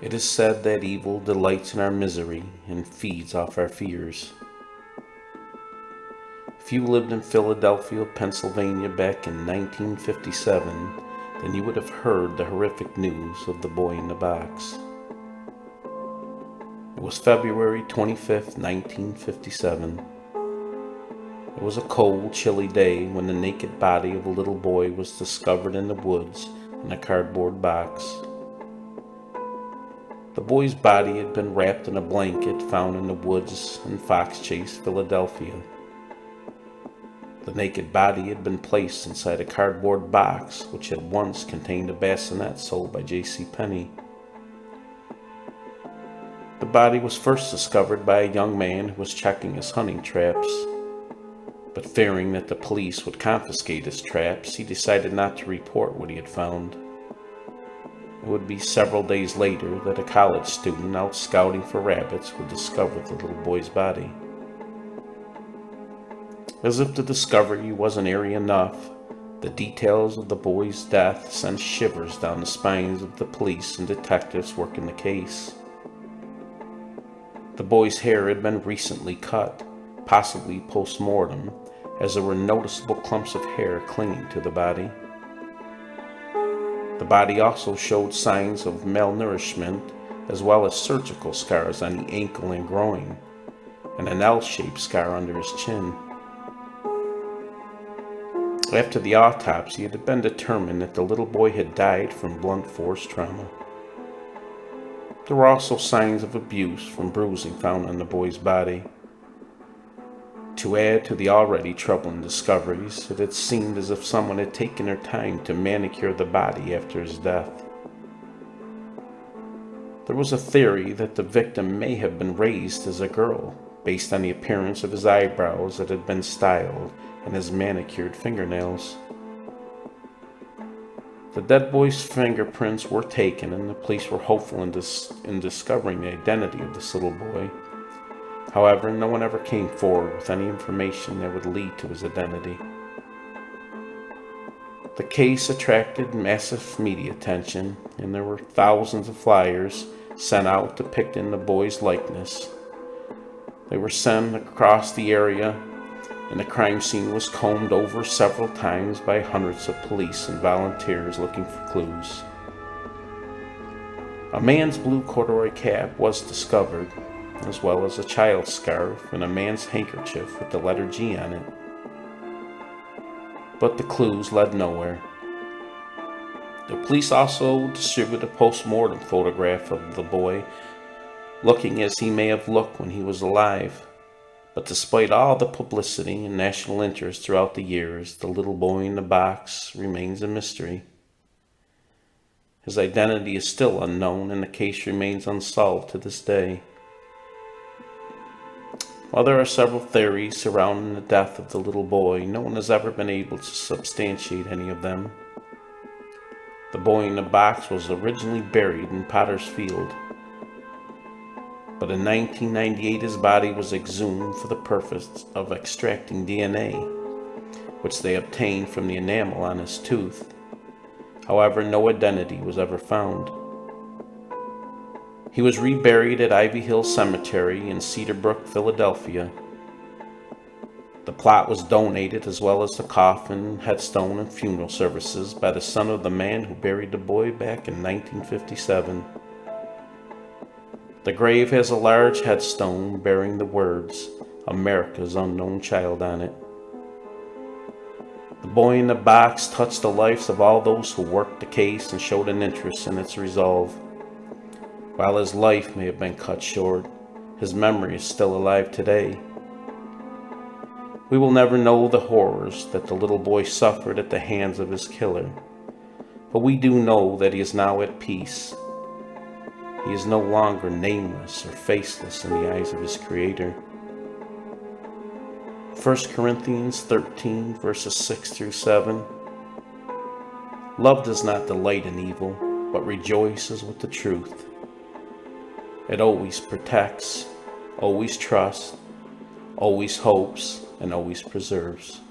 It is said that evil delights in our misery and feeds off our fears. If you lived in Philadelphia, Pennsylvania back in 1957, then you would have heard the horrific news of the boy in the box. It was February 25th, 1957. It was a cold, chilly day when the naked body of a little boy was discovered in the woods in a cardboard box. The boy's body had been wrapped in a blanket found in the woods in Fox Chase, Philadelphia. The naked body had been placed inside a cardboard box which had once contained a bassinet sold by J.C. Penney. The body was first discovered by a young man who was checking his hunting traps. But fearing that the police would confiscate his traps, he decided not to report what he had found. It would be several days later that a college student out scouting for rabbits would discover the little boy's body. As if the discovery wasn't eerie enough, the details of the boy's death sent shivers down the spines of the police and detectives working the case. The boy's hair had been recently cut, possibly post-mortem, as there were noticeable clumps of hair clinging to the body. The body also showed signs of malnourishment, as well as surgical scars on the ankle and groin, and an L-shaped scar under his chin. After the autopsy, it had been determined that the little boy had died from blunt force trauma. There were also signs of abuse from bruising found on the boy's body. To add to the already troubling discoveries, it had seemed as if someone had taken their time to manicure the body after his death. There was a theory that the victim may have been raised as a girl, based on the appearance of his eyebrows that had been styled and his manicured fingernails. The dead boy's fingerprints were taken, and the police were hopeful in discovering the identity of this little boy. However, no one ever came forward with any information that would lead to his identity. The case attracted massive media attention, and there were thousands of flyers sent out depicting the boy's likeness. They were sent across the area, and the crime scene was combed over several times by hundreds of police and volunteers looking for clues. A man's blue corduroy cap was discovered, as well as a child's scarf and a man's handkerchief with the letter G on it. But the clues led nowhere. The police also distributed a post-mortem photograph of the boy, looking as he may have looked when he was alive. But despite all the publicity and national interest throughout the years, the little boy in the box remains a mystery. His identity is still unknown, and the case remains unsolved to this day. While there are several theories surrounding the death of the little boy, no one has ever been able to substantiate any of them. The boy in the box was originally buried in Potter's Field, but in 1998 his body was exhumed for the purpose of extracting DNA, which they obtained from the enamel on his tooth. However, no identity was ever found. He was reburied at Ivy Hill Cemetery in Cedar Brook, Philadelphia. The plot was donated, as well as the coffin, headstone, and funeral services, by the son of the man who buried the boy back in 1957. The grave has a large headstone bearing the words, "America's Unknown Child" on it. The boy in the box touched the lives of all those who worked the case and showed an interest in its resolve. While his life may have been cut short, his memory is still alive today. We will never know the horrors that the little boy suffered at the hands of his killer, but we do know that he is now at peace. He is no longer nameless or faceless in the eyes of his Creator. 1 Corinthians 13, verses 6 through 7. Love does not delight in evil, but rejoices with the truth. It always protects, always trusts, always hopes, and always preserves.